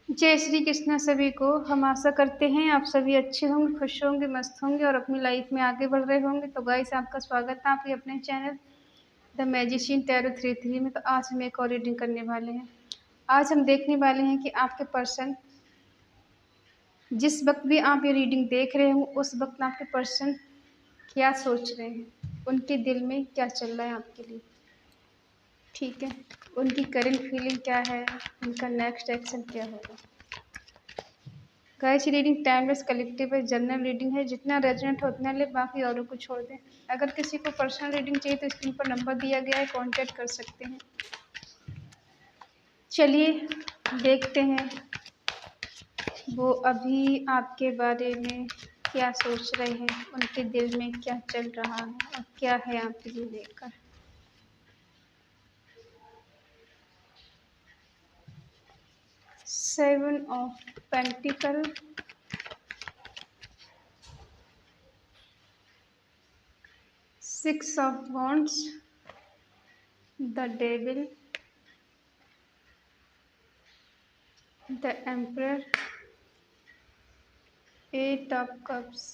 जय श्री कृष्णा सभी को। हम आशा करते हैं आप सभी अच्छे होंगे, खुश होंगे, मस्त होंगे और अपनी लाइफ में आगे बढ़ रहे होंगे। तो गाइस, आपका स्वागत है आपके अपने चैनल द मैजिशियन टैरो 33 में। तो आज हम एक और रीडिंग करने वाले हैं। आज हम देखने वाले हैं कि आपके पर्सन जिस वक्त भी आप ये रीडिंग देख रहे हो उस वक्त आपके पर्सन क्या सोच रहे हैं, उनके दिल में क्या चल रहा है आपके लिए। ठीक है, उनकी करंट फीलिंग क्या है, उनका नेक्स्ट एक्शन क्या होगा। गाइस, रीडिंग टाइमलेस कलेक्टिव है, जनरल रीडिंग है। जितना रेजोनेट हो उतना ले, बाकी औरों को छोड़ दें। अगर किसी को पर्सनल रीडिंग चाहिए तो स्क्रीन पर नंबर दिया गया है, कांटेक्ट कर सकते हैं। चलिए देखते हैं वो अभी आपके बारे में क्या सोच रहे हैं, उनके दिल में क्या चल रहा है और क्या है आपके लिए लेकर। Seven of pentacle, six of wands, the devil, the emperor, eight of cups,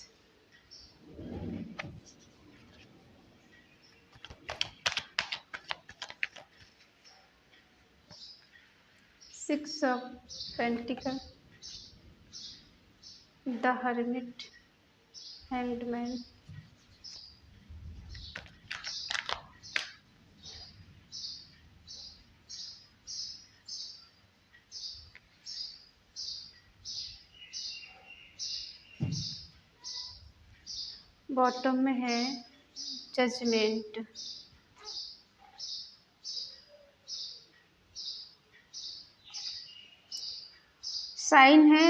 six of pentacle, the hermit, hanged, bottom में है जजमेंट। साइन है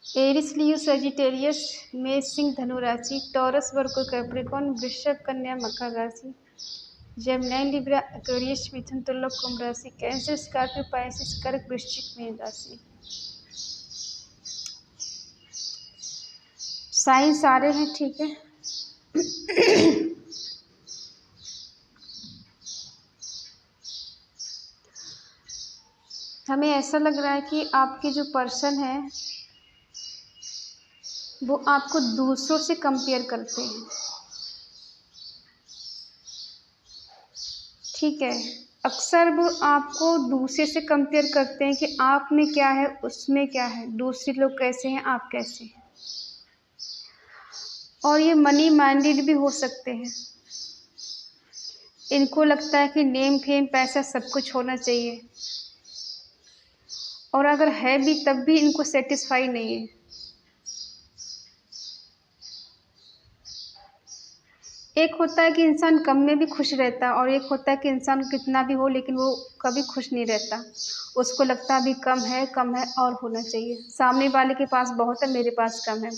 एरिस, लियो, सजिटेरियस, मेष, सिंह, धनु राशि, टॉरस, वर्गो, कैप्रिकॉर्न, वृषभ, कन्या, मकर राशि, जेमिनी, लिब्रा, एक्वेरियस, मिथुन, तुला, कुंभ राशि, कैंसर, स्कॉर्पियो, पाइसेस, कर्क, वृश्चिक, मीन राशि। साइन सारे हैं, ठीक है। हमें ऐसा लग रहा है कि आपके जो पर्सन है वो आपको दूसरों से कंपेयर करते हैं। ठीक है, अक्सर वो आपको दूसरे से कंपेयर करते हैं कि आप में क्या है, उसमें क्या है, दूसरे लोग कैसे हैं, आप कैसे हैं। और ये मनी माइंडेड भी हो सकते हैं। इनको लगता है कि नेम फेम पैसा सब कुछ होना चाहिए, और अगर है भी तब भी इनको सेटिस्फाई नहीं है। एक होता है कि इंसान कम में भी खुश रहता है, और एक होता है कि इंसान कितना भी हो लेकिन वो कभी खुश नहीं रहता। उसको लगता है अभी कम है और होना चाहिए। सामने वाले के पास बहुत है, मेरे पास कम है,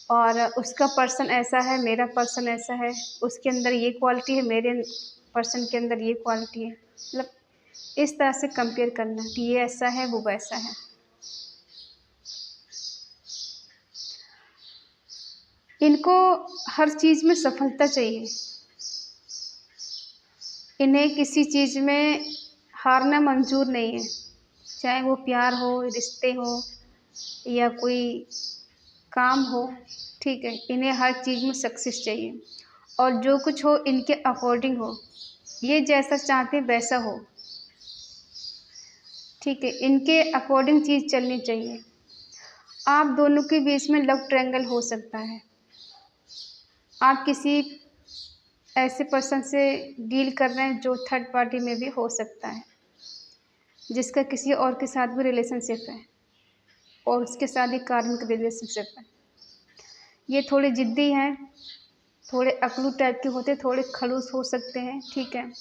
और उसका पर्सन ऐसा है, मेरा पर्सन ऐसा है, उसके अंदर ये क्वालिटी है, मेरे पर्सन के अंदर ये क्वालिटी है। मतलब इस तरह से कंपेयर करना कि ये ऐसा है, वो वैसा है। इनको हर चीज़ में सफलता चाहिए। इन्हें किसी चीज़ में हारना मंजूर नहीं है, चाहे वो प्यार हो, रिश्ते हो या कोई काम हो। ठीक है, इन्हें हर चीज़ में सक्सेस चाहिए, और जो कुछ हो इनके अकॉर्डिंग हो, ये जैसा चाहते वैसा हो। ठीक है, इनके अकॉर्डिंग चीज़ चलनी चाहिए। आप दोनों के बीच में लव ट्रायंगल हो सकता है। आप किसी ऐसे पर्सन से डील कर रहे हैं जो थर्ड पार्टी में भी हो सकता है, जिसका किसी और के साथ भी रिलेशनशिप है और उसके साथ ही कार्मिक रिलेशनशिप है। ये थोड़े ज़िद्दी हैं, थोड़े अकलू टाइप के होते, थोड़े खड़ूस हो सकते हैं। ठीक है,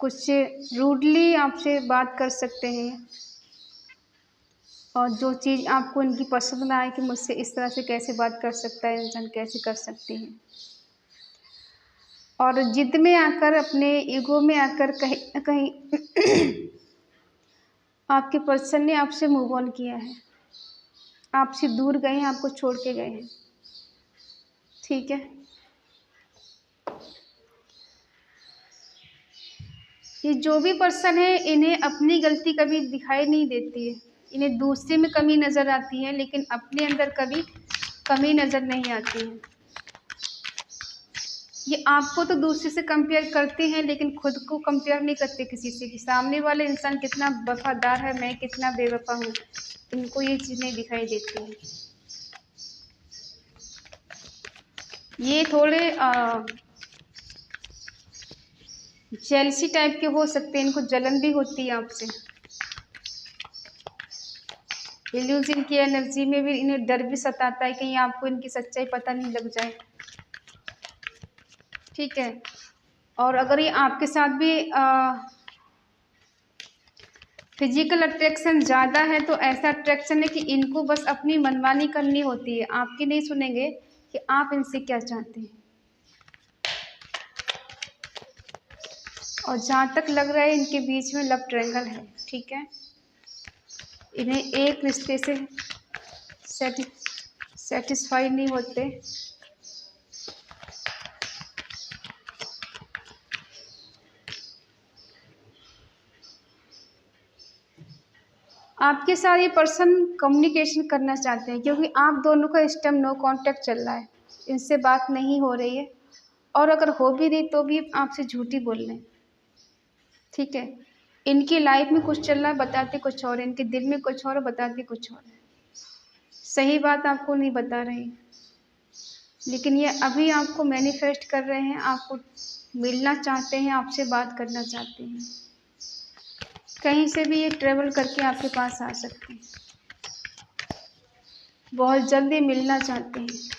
कुछ रूडली आपसे बात कर सकते हैं, और जो चीज़ आपको इनकी पसंद ना आए कि मुझसे इस तरह से कैसे बात कर सकता है इंसान, कैसे कर सकती है, और जिद में आकर, अपने ईगो में आकर कहीं ना कहीं आपके पर्सन ने आपसे मूव ऑन किया है, आपसे दूर गए हैं, आपको छोड़ के गए हैं। ठीक है, ये जो भी पर्सन है, इन्हें अपनी गलती कभी दिखाई नहीं देती है। इन्हें दूसरे में कमी नज़र आती है, लेकिन अपने अंदर कभी कमी नज़र नहीं आती है। ये आपको तो दूसरे से कंपेयर करते हैं, लेकिन खुद को कंपेयर नहीं करते किसी से कि सामने वाले इंसान कितना वफादार है, मैं कितना बेवफा हूँ। इनको ये चीज़ नहीं दिखाई देती है। ये थोड़े जेलसी टाइप के हो सकते हैं, इनको जलन भी होती है आपसे। इल्यूजन की एनर्जी में भी इन्हें डर भी सताता है, कहीं आपको इनकी सच्चाई पता नहीं लग जाए। ठीक है। और अगर ये आपके साथ भी फिजिकल अट्रैक्शन ज़्यादा है, तो ऐसा अट्रैक्शन है कि इनको बस अपनी मनमानी करनी होती है, आपकी नहीं सुनेंगे कि आप इनसे क्या चाहते हैं। और जहाँ तक लग रहा है इनके बीच में लव ट्रायंगल है। ठीक है। इन्हें एक रिश्ते से सेटिस्फाई नहीं होते। आपके साथ ये पर्सन कम्युनिकेशन करना चाहते हैं, क्योंकि आप दोनों का इस टाइम नो कांटेक्ट चल रहा है, इनसे बात नहीं हो रही है, और अगर हो भी रही तो भी आपसे झूठी बोल रहे हैं। ठीक है। इनकी लाइफ में कुछ चल रहा है, बताते कुछ और, इनके दिल में कुछ और, बताते कुछ और है। सही बात आपको नहीं बता रहे, लेकिन ये अभी आपको मैनिफेस्ट कर रहे हैं, आपको मिलना चाहते हैं, आपसे बात करना चाहते हैं। कहीं से भी ये ट्रेवल करके आपके पास आ सकते हैं, बहुत जल्दी मिलना चाहते हैं।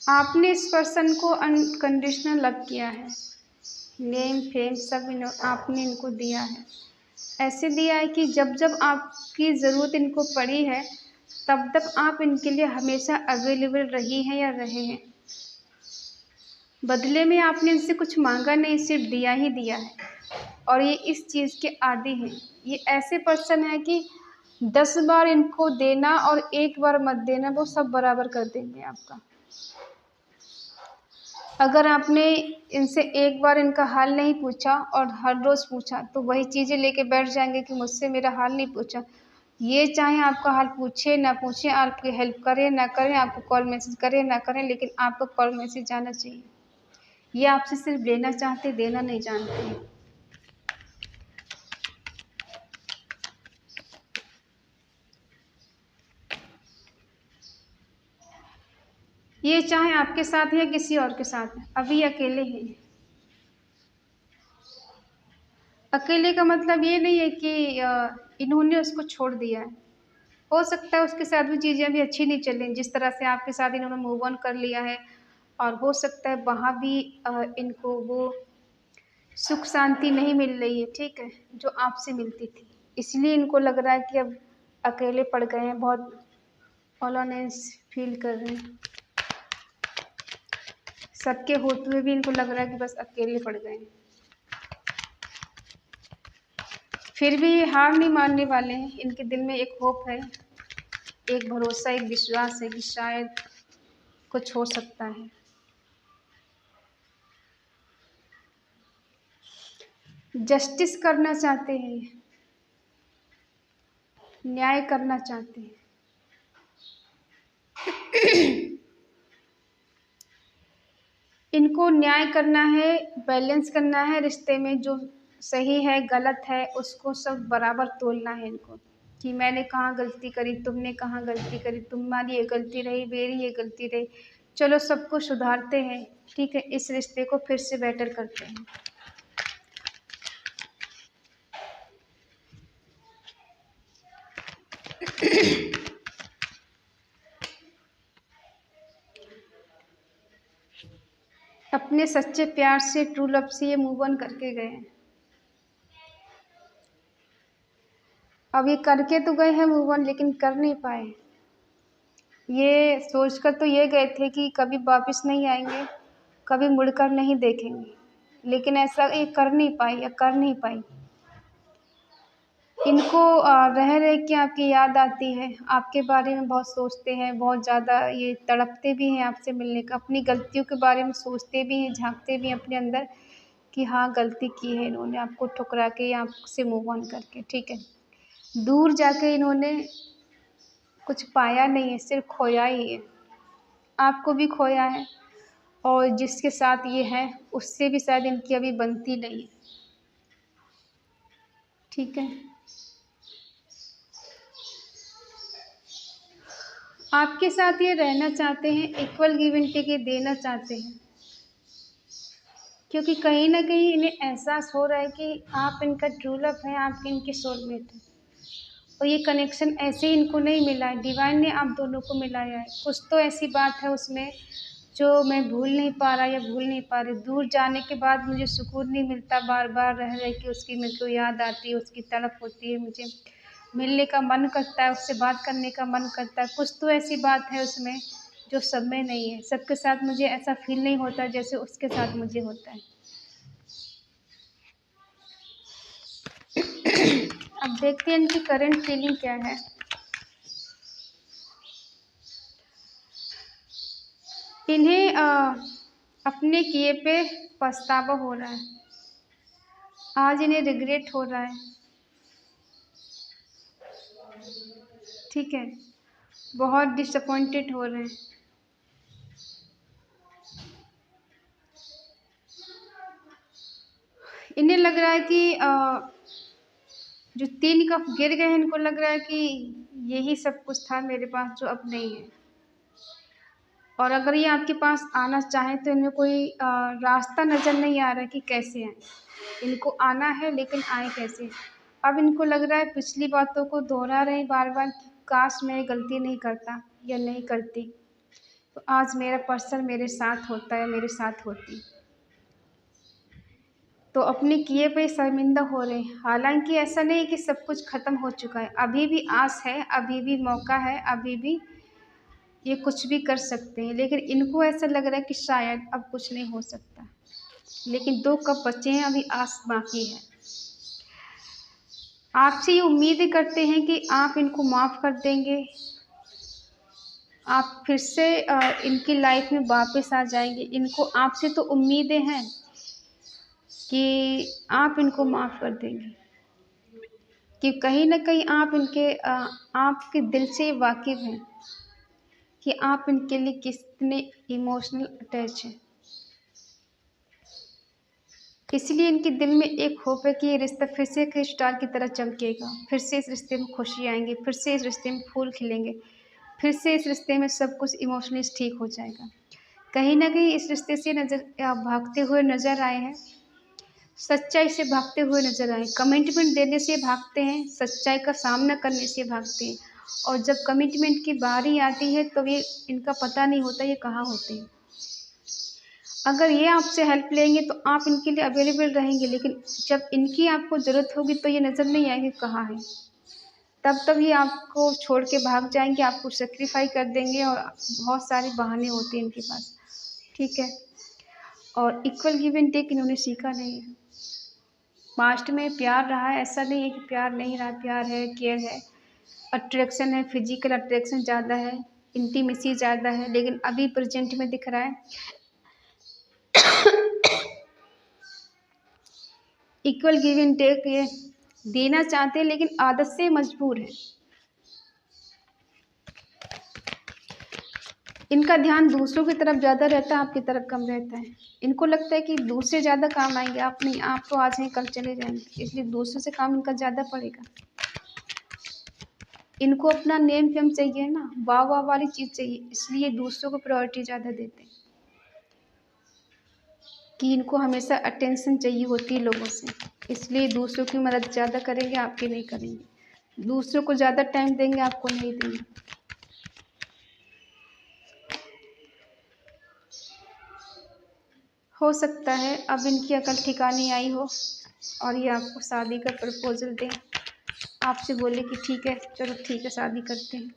आपने इस पर्सन को अनकंडीशनल लव किया है, नेम फेम सब आपने इनको दिया है। ऐसे दिया है कि जब जब आपकी ज़रूरत इनको पड़ी है, तब तक आप इनके लिए हमेशा अवेलेबल रही हैं या रहे हैं। बदले में आपने इनसे कुछ मांगा नहीं, सिर्फ दिया ही दिया है, और ये इस चीज़ के आदी हैं। ये ऐसे पर्सन है कि 10 बार इनको देना और 1 बार मत देना, वो सब बराबर कर देंगे आपका। अगर आपने इनसे एक बार इनका हाल नहीं पूछा और हर रोज़ पूछा, तो वही चीज़ें लेके बैठ जाएंगे कि मुझसे मेरा हाल नहीं पूछा। ये चाहे आपका हाल पूछे ना पूछे, आपकी हेल्प करें ना करें, आपको कॉल मैसेज करें ना करें, लेकिन आपको कॉल मैसेज आना चाहिए। ये आपसे सिर्फ लेना चाहते, देना नहीं जानते। ये चाहे आपके साथ या किसी और के साथ, अभी अकेले हैं। अकेले का मतलब ये नहीं है कि इन्होंने उसको छोड़ दिया है। हो सकता है उसके साथ भी चीज़ें अभी अच्छी नहीं चल रही, जिस तरह से आपके साथ इन्होंने मूव ऑन कर लिया है, और हो सकता है वहाँ भी इनको वो सुख शांति नहीं मिल रही है, ठीक है, जो आपसे मिलती थी। इसलिए इनको लग रहा है कि अब अकेले पड़ गए हैं, बहुत ऑलोनेस फील कर रहे हैं। सबके होते हुए भी इनको लग रहा है कि बस अकेले पड़ गए हैं। फिर भी ये हार नहीं मानने वाले हैं। इनके दिल में एक होप है, एक भरोसा, एक विश्वास है कि शायद कुछ हो सकता है। जस्टिस करना चाहते हैं, न्याय करना चाहते हैं। इनको न्याय करना है, बैलेंस करना है रिश्ते में, जो सही है गलत है उसको सब बराबर तोलना है इनको, कि मैंने कहाँ गलती करी, तुमने कहाँ गलती करी, तुम्हारी ये गलती रही, मेरी ये गलती रही, चलो सबको सुधारते हैं, ठीक है, इस रिश्ते को फिर से बेटर करते हैं। अपने सच्चे प्यार से, ट्रू लव से ये मूव ऑन करके गए हैं। अब ये करके तो गए हैं मूव ऑन, लेकिन कर नहीं पाए। ये सोचकर तो ये गए थे कि कभी वापस नहीं आएंगे, कभी मुड़कर नहीं देखेंगे, लेकिन ऐसा ये कर नहीं पाई या कर नहीं पाई। इनको रह रह के आपकी याद आती है, आपके बारे में बहुत सोचते हैं, बहुत ज़्यादा ये तड़पते भी हैं आपसे मिलने का, अपनी गलतियों के बारे में सोचते भी हैं, झाँकते भी हैं अपने अंदर कि हाँ, गलती की है इन्होंने आपको ठुकरा के या आपसे मूव ऑन करके, ठीक है। दूर जाके इन्होंने कुछ पाया नहीं है, सिर्फ़ खोया ही है। आपको भी खोया है और जिसके साथ ये है, उससे भी शायद इनकी अभी बनती नहीं है, ठीक है। आपके साथ ये रहना चाहते हैं, इक्वल गिव एंड टेक ये देना चाहते हैं, क्योंकि कहीं न कहीं इन्हें एहसास हो रहा है कि आप इनका ट्रू लव हैं, आप इनके सोलमेट हैं और ये कनेक्शन ऐसे ही इनको नहीं मिला है, डिवाइन ने आप दोनों को मिलाया है। कुछ तो ऐसी बात है उसमें जो मैं भूल नहीं पा रहा या भूल नहीं पा रही। दूर जाने के बाद मुझे सुकून नहीं मिलता, बार-बार रह रह के उसकी मेरे को याद आती है, उसकी तड़प होती है, मुझे मिलने का मन करता है, उससे बात करने का मन करता है। कुछ तो ऐसी बात है उसमें जो सब में नहीं है। सबके साथ मुझे ऐसा फ़ील नहीं होता जैसे उसके साथ मुझे होता है। अब देखते हैं इनकी करंट फीलिंग क्या है। इन्हें अपने किए पे पछतावा हो रहा है। आज इन्हें रिग्रेट हो रहा है, ठीक है। बहुत डिसअपॉइंटेड हो रहे हैं। इन्हें लग रहा है कि जो 3 कप गिर गए हैं, इनको लग रहा है कि यही सब कुछ था मेरे पास जो अब नहीं है। और अगर ये आपके पास आना चाहें तो इनमें कोई रास्ता नज़र नहीं आ रहा है कि कैसे आएँ। इनको आना है लेकिन आएँ कैसे? अब इनको लग रहा है पिछली बातों को दोहरा रहे हैं बार-बार कि काश मैं ये गलती नहीं करता या नहीं करती, तो आज मेरा पर्सन मेरे साथ होता या मेरे साथ होती। तो अपने किए पे शर्मिंदा हो रहे हैं। हालाँकि ऐसा नहीं है कि सब कुछ ख़त्म हो चुका है, अभी भी आस है, अभी भी मौका है, अभी भी ये कुछ भी कर सकते हैं। लेकिन इनको ऐसा लग रहा है कि शायद अब कुछ नहीं हो सकता। लेकिन 2 कप बचे हैं, अभी आस बाकी है। आपसे ये उम्मीदें करते हैं कि आप इनको माफ़ कर देंगे, आप फिर से इनकी लाइफ़ में वापस आ जाएँगे। इनको आपसे तो उम्मीदें हैं कि आप इनको माफ़ कर देंगे, कि कहीं न कहीं आप आपके दिल से वाकिफ़ हैं कि आप इनके लिए कितने इमोशनल अटैच हैं। इसलिए इनके दिल में एक होप है कि ये रिश्ता फिर से एक स्टार की तरह चमकेगा, फिर से इस रिश्ते में खुशी आएँगी, फिर से इस रिश्ते में फूल खिलेंगे, फिर से इस रिश्ते में सब कुछ इमोशनली ठीक हो जाएगा। कहीं न कहीं इस रिश्ते से भागते हुए नज़र आए हैं, सच्चाई से भागते हुए नज़र आए। कमिटमेंट देने से भागते हैं, सच्चाई का सामना करने से भागते हैं और जब कमिटमेंट की बारी आती है तो ये इनका पता नहीं होता ये कहाँ होते हैं। अगर ये आपसे हेल्प लेंगे तो आप इनके लिए अवेलेबल रहेंगे, लेकिन जब इनकी आपको ज़रूरत होगी तो ये नज़र नहीं आएँगे कहाँ हैं। तब ये आपको छोड़ के भाग जाएँगे, आपको सैक्रिफ़ाई कर देंगे और बहुत सारे बहाने होते हैं इनके पास, ठीक है? और इक्वल गिव एंड टेक इन्होंने सीखा नहीं है। पास्ट में प्यार रहा है, ऐसा नहीं है कि प्यार नहीं रहा, प्यार है, केयर है, अट्रैक्शन है, फिज़िकल अट्रैक्शन ज़्यादा है, इंटीमेसी ज़्यादा है, लेकिन अभी प्रेज़ेंट में दिख रहा है इक्वल गिव एंड टेक ये देना चाहते हैं लेकिन आदत से मजबूर हैं। इनका ध्यान दूसरों की तरफ ज़्यादा रहता है, आपकी तरफ कम रहता है। इनको लगता है कि दूसरे ज़्यादा काम आएँगे, आप नहीं, आप तो आज हैं कल चले जाएँगे, इसलिए दूसरों से काम इनका ज़्यादा पड़ेगा। इनको अपना नेम फेम चाहिए ना, वाह-वाह वाली चीज़ चाहिए, इसलिए दूसरों को प्रायोरिटी ज़्यादा देते हैं। कि इनको हमेशा अटेंशन चाहिए होती है लोगों से, इसलिए दूसरों की मदद ज़्यादा करेंगे, आपकी नहीं करेंगे। दूसरों को ज़्यादा टाइम देंगे, आपको नहीं देंगे। हो सकता है अब इनकी अकल ठिकाने आई हो और ये आपको शादी का प्रपोज़ल दें, आपसे बोले कि ठीक है, चलो ठीक है, शादी करते हैं।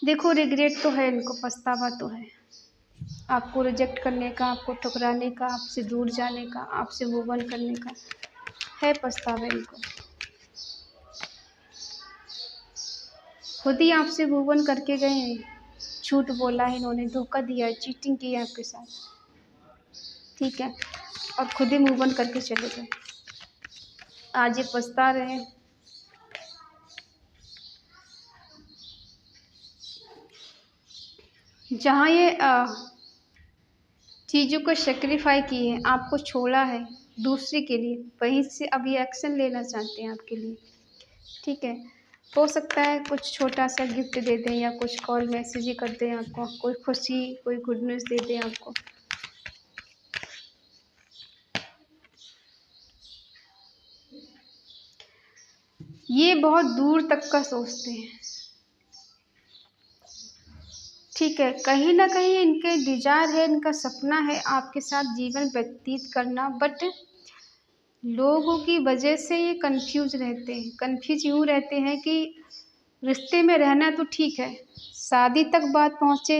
देखो रिग्रेट तो है इनको, पछतावा तो है। आपको रिजेक्ट करने का, आपको ठुकराने का, आपसे दूर जाने का, आपसे मूव ऑन करने का। है पछतावा इनको। खुद ही आपसे मूव ऑन करके गए हैं, झूठ बोला है इन्होंने, धोखा दिया है, चीटिंग की है आपके साथ, ठीक है, और खुद ही मूव ऑन करके चले गए। आज ये पछता रहे हैं। जहाँ ये चीज़ों को सेक्रीफाई किए हैं, आपको छोड़ा है दूसरे के लिए, वहीं से अब ये एक्शन लेना चाहते हैं आपके लिए, ठीक है। हो सकता है कुछ छोटा सा गिफ्ट दे दें या कुछ कॉल मैसेज ही कर दें आपको, कोई खुशी, कोई गुड न्यूज़ दे दें आपको। ये बहुत दूर तक का सोचते हैं, ठीक है। कहीं ना कहीं इनके डिजायर है, इनका सपना है आपके साथ जीवन व्यतीत करना, बट लोगों की वजह से ये कंफ्यूज रहते हैं। कंफ्यूज यूँ रहते हैं कि रिश्ते में रहना तो ठीक है, शादी तक बात पहुँचे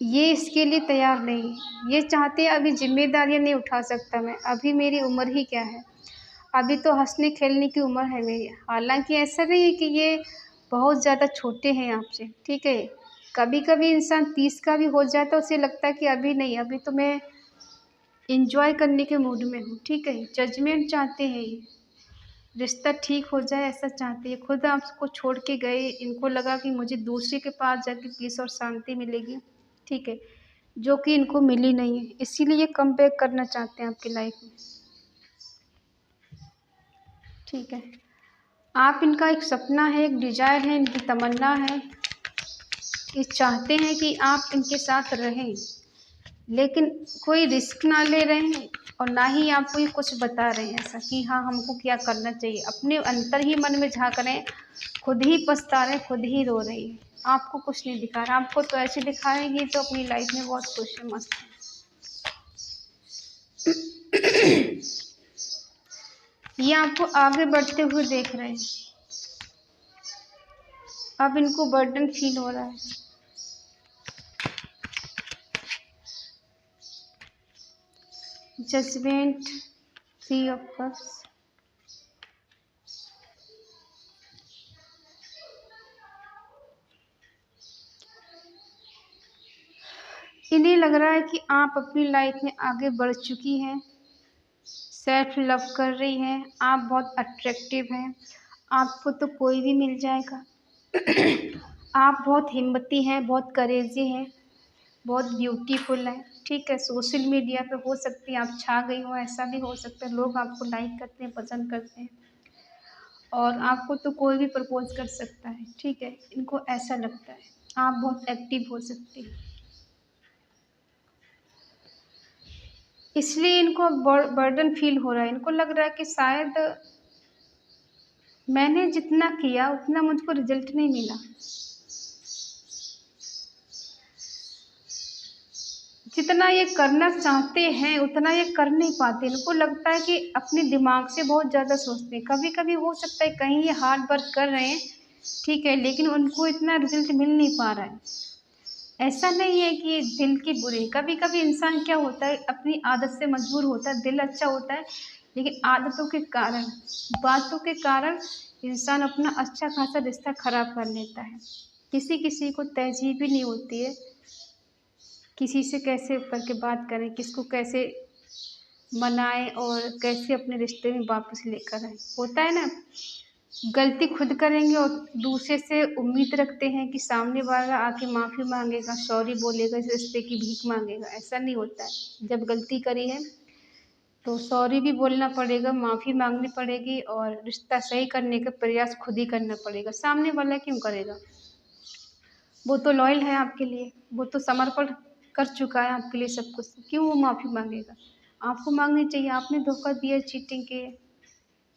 ये इसके लिए तैयार नहीं। ये चाहते हैं अभी जिम्मेदारियां नहीं उठा सकता मैं, अभी मेरी उम्र ही क्या है, अभी तो हंसने खेलने की उम्र है मेरी। हालांकि ऐसा नहीं है कि ये बहुत ज़्यादा छोटे हैं आपसे, ठीक है। कभी कभी इंसान 30 का भी हो जाता है, उसे लगता है कि अभी नहीं, अभी तो मैं इंजॉय करने के मूड में हूँ, ठीक है। जजमेंट चाहते हैं ये, रिश्ता ठीक हो जाए ऐसा चाहते हैं। खुद आपको छोड़ के गए, इनको लगा कि मुझे दूसरे के पास जाके पीस और शांति मिलेगी, ठीक है, जो कि इनको मिली नहीं है। इसीलिए ये कम बैक करना चाहते हैं आपकी लाइफ में, ठीक है। आप इनका एक सपना है, एक डिजायर है, इनकी तमन्ना है, ये चाहते हैं कि आप इनके साथ रहें, लेकिन कोई रिस्क ना ले रहे हैं और ना ही आपको ये कुछ बता रहे हैं ऐसा कि हाँ हमको क्या करना चाहिए। अपने अंतर ही मन में झाँक रहे हैं, खुद ही पछता रहे हैं, खुद ही रो रहे हैं। आपको कुछ नहीं दिखा रहा, आपको तो ऐसे दिखा रहे हैं कि तो अपनी लाइफ में बहुत खुश है, मस्त है। ये आपको आगे बढ़ते हुए देख रहे हैं, अब इनको बर्डन फील हो रहा है। जजमेंट, 3 ऑफ कप्स, इन्हें लग रहा है कि आप अपनी लाइफ में आगे बढ़ चुकी हैं, सेल्फ लव कर रही हैं, आप बहुत अट्रैक्टिव हैं, आपको तो कोई भी मिल जाएगा। आप बहुत हिम्मती हैं, बहुत करेजी हैं, बहुत ब्यूटीफुल हैं, ठीक है। सोशल मीडिया पे हो सकती है आप छा गई हो, ऐसा भी हो सकता है, लोग आपको लाइक करते हैं, पसंद करते हैं, और आपको तो कोई भी प्रपोज कर सकता है, ठीक है। इनको ऐसा लगता है आप बहुत एक्टिव हो सकती हैं, इसलिए इनको बर्डन फील हो रहा है। इनको लग रहा है कि शायद मैंने जितना किया उतना मुझको रिजल्ट नहीं मिला, जितना ये करना चाहते हैं उतना ये कर नहीं पाते। इनको लगता है कि अपने दिमाग से बहुत ज़्यादा सोचते हैं। कभी कभी हो सकता है कहीं ये हार्ड वर्क कर रहे हैं, ठीक है, लेकिन उनको इतना रिजल्ट मिल नहीं पा रहा है। ऐसा नहीं है कि दिल की बुरी, कभी कभी इंसान क्या होता है अपनी आदत से मजबूर होता है, दिल अच्छा होता है लेकिन आदतों के कारण, बातों के कारण इंसान अपना अच्छा खासा रिश्ता खराब कर लेता है। किसी किसी को तहजीब भी नहीं होती है, किसी से कैसे करके बात करें, किसको कैसे मनाएं और कैसे अपने रिश्ते में वापस लेकर आए। होता है ना, गलती खुद करेंगे और दूसरे से उम्मीद रखते हैं कि सामने वाला आके माफ़ी मांगेगा, सॉरी बोलेगा, इस रिश्ते की भीख मांगेगा। ऐसा नहीं होता है। जब गलती करी है तो सॉरी भी बोलना पड़ेगा, माफ़ी मांगनी पड़ेगी और रिश्ता सही करने का प्रयास खुद ही करना पड़ेगा। सामने वाला क्यों करेगा, वो तो लॉयल है आपके लिए, वो तो समर्पण कर चुका है आपके लिए सब कुछ, क्यों वो माफ़ी मांगेगा। आपको मांगनी चाहिए, आपने धोखा दिया, चीटिंग की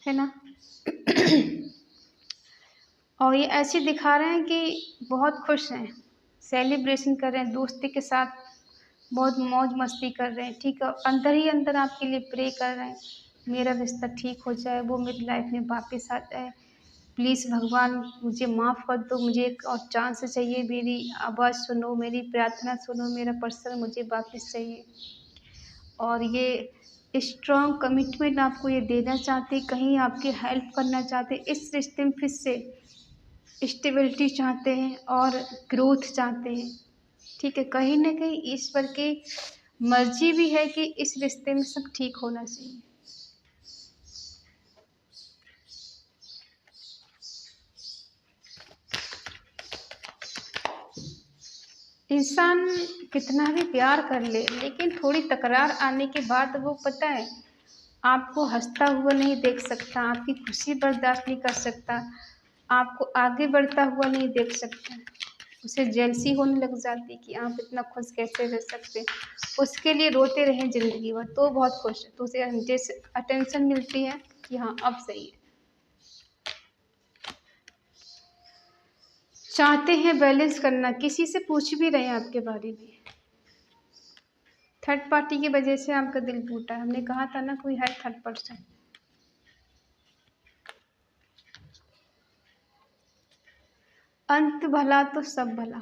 है ना। और ये ऐसे दिखा रहे हैं कि बहुत खुश हैं, सेलिब्रेशन कर रहे हैं, दोस्ती के साथ बहुत मौज मस्ती कर रहे हैं, ठीक है। अंदर ही अंदर आपके लिए प्रे कर रहे हैं मेरा रिश्ता ठीक हो जाए, वो मेरी लाइफ में वापस आ जाए, प्लीज़ भगवान मुझे माफ़ कर दो, मुझे एक और चांस चाहिए, मेरी आवाज़ सुनो, मेरी प्रार्थना सुनो, मेरा पर्सन मुझे वापस चाहिए। और ये स्ट्रॉन्ग कमिटमेंट आपको ये देना चाहते, कहीं आपकी हेल्प करना चाहते, इस रिश्ते में फिर से स्टेबिलिटी चाहते हैं और ग्रोथ चाहते हैं। ठीक है, कहीं ना कहीं ईश्वर की मर्जी भी है कि इस रिश्ते में सब ठीक होना चाहिए। इंसान कितना भी प्यार कर ले, लेकिन थोड़ी तकरार आने के बाद वो पता है आपको हंसता हुआ नहीं देख सकता, आपकी खुशी बर्दाश्त नहीं कर सकता, आपको आगे बढ़ता हुआ नहीं देख सकता। उसे जेलसी होने लग जाती कि आप इतना खुश कैसे रह सकते। उसके लिए रोते रहें ज़िंदगी भर तो बहुत खुश है, तो उसे जैसे अटेंशन मिलती है कि हाँ अब सही है। चाहते हैं बैलेंस करना, किसी से पूछ भी रहे हैं आपके बारे में। थर्ड पार्टी की वजह से आपका दिल टूटा है। हमने कहा था ना कोई है थर्ड पर्सन। अंत भला तो सब भला।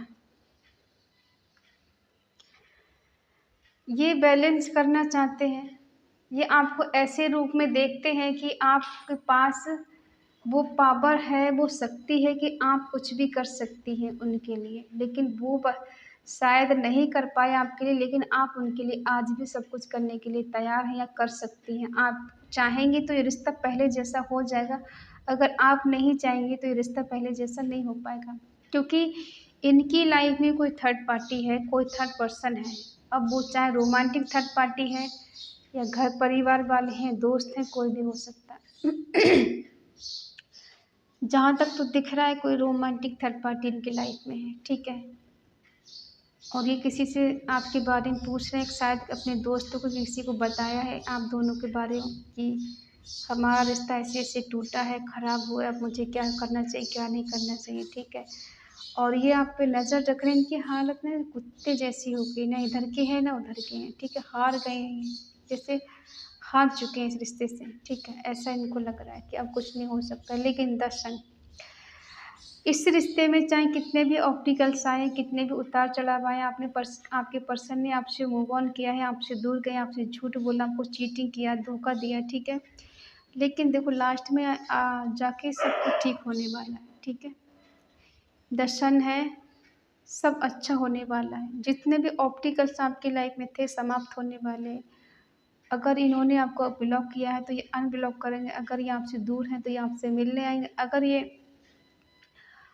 ये बैलेंस करना चाहते हैं, ये आपको ऐसे रूप में देखते हैं कि आपके पास वो पावर है, वो शक्ति है कि आप कुछ भी कर सकती हैं उनके लिए, लेकिन वो शायद नहीं कर पाए आपके लिए, लेकिन आप उनके लिए आज भी सब कुछ करने के लिए तैयार हैं या कर सकती हैं। आप चाहेंगी तो ये रिश्ता पहले जैसा हो जाएगा, अगर आप नहीं चाहेंगी तो ये रिश्ता पहले जैसा नहीं हो पाएगा, क्योंकि इनकी लाइफ में कोई थर्ड पार्टी है, कोई थर्ड पर्सन है। अब वो चाहे रोमांटिक थर्ड पार्टी है या घर परिवार वाले हैं, दोस्त हैं, कोई भी हो सकता है। जहाँ तक तो दिख रहा है कोई रोमांटिक थर्ड पार्टी इनकी लाइफ में है, ठीक है। और ये किसी से आपके बारे में पूछ रहे हैं, शायद अपने दोस्तों को किसी को बताया है आप दोनों के बारे में कि हमारा रिश्ता ऐसे ऐसे टूटा है, ख़राब हुआ है, अब मुझे क्या करना चाहिए क्या नहीं करना चाहिए, ठीक है। और ये आप पे नज़र रख रहे हैं, इनकी हालत ना कुत्ते जैसी हो गई, ना इधर के हैं ना उधर के हैं, ठीक है। हार गए हैं, जैसे हार चुके हैं इस रिश्ते से, ठीक है। ऐसा इनको लग रहा है कि अब कुछ नहीं हो सकता, लेकिन दर्शन इस रिश्ते में चाहे कितने भी ऑब्स्टिकल्स आए, कितने भी उतार चढ़ाव आए, आपके पर्सन ने आपसे मूव ऑन किया है, आपसे दूर गए, आपसे झूठ बोला, आपको चीटिंग किया, धोखा दिया, ठीक है। लेकिन देखो लास्ट में जाके सब कुछ ठीक होने वाला है, ठीक है। दर्शन है, सब अच्छा होने वाला है। जितने भी ऑब्स्टिकल्स आपकी लाइफ में थे समाप्त होने वाले हैं। अगर इन्होंने आपको ब्लॉक किया है तो ये अनब्लॉक करेंगे, अगर ये आपसे दूर हैं तो ये आपसे मिलने आएंगे, अगर ये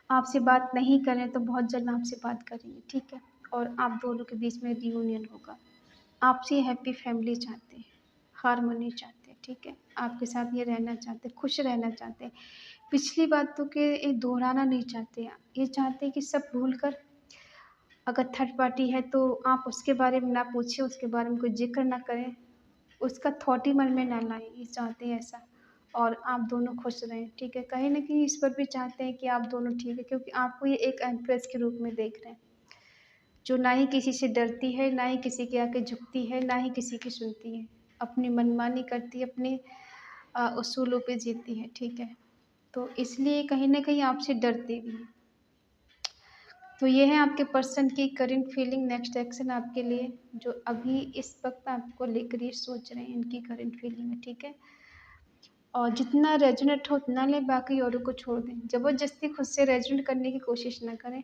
आपसे बात नहीं करें तो बहुत जल्द आपसे बात करेंगे, ठीक है। और आप दोनों के बीच में रियूनियन होगा। आपसे हैप्पी फैमिली चाहते हैं, हारमोनी चाहते हैं, ठीक है। आपके साथ ये रहना चाहते हैं, खुश रहना चाहते हैं, पिछली बातों के ये दोहराना नहीं चाहते हैं। ये चाहते हैं कि सब भूल कर, अगर थर्ड पार्टी है तो आप उसके बारे में ना पूछें, उसके बारे में कोई जिक्र ना करें, उसका थॉट ही मन में ना लाएं। ये चाहते हैं ऐसा, और आप दोनों खुश रहें, ठीक है। कहीं ना कहीं इस पर भी चाहते हैं कि आप दोनों ठीक है, क्योंकि आपको ये एक एम्प्रेस के रूप में देख रहे हैं, जो ना ही किसी से डरती है, ना ही किसी के आके झुकती है, ना ही किसी की सुनती है, अपनी मनमानी करती है, अपने उसूलों पे जीती है, ठीक है। तो इसलिए कहीं ना कहीं आपसे डरती भी है। तो ये है आपके पर्सन की करंट फीलिंग, नेक्स्ट एक्शन आपके लिए, जो अभी इस वक्त आपको लेकर ये सोच रहे हैं, इनकी करंट फीलिंग है, ठीक है। और जितना रेजोनेट हो उतना लें, बाकी औरों को छोड़ दें। ज़बरदस्ती खुद से रेजोनेट करने की कोशिश ना करें।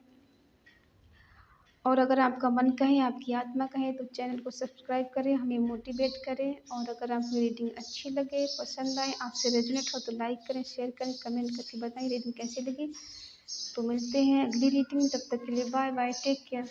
और अगर आपका मन कहे, आपकी आत्मा कहे, तो चैनल को सब्सक्राइब करें, हमें मोटिवेट करें। और अगर आपकी रीडिंग अच्छी लगे, पसंद आए, आपसे रेजोनेट हो तो लाइक करें, शेयर करें, कमेंट करके बताएं रीडिंग कैसी लगी। तो मिलते हैं अगली रीडिंग में, तब तक के लिए बाय बाय, टेक केयर।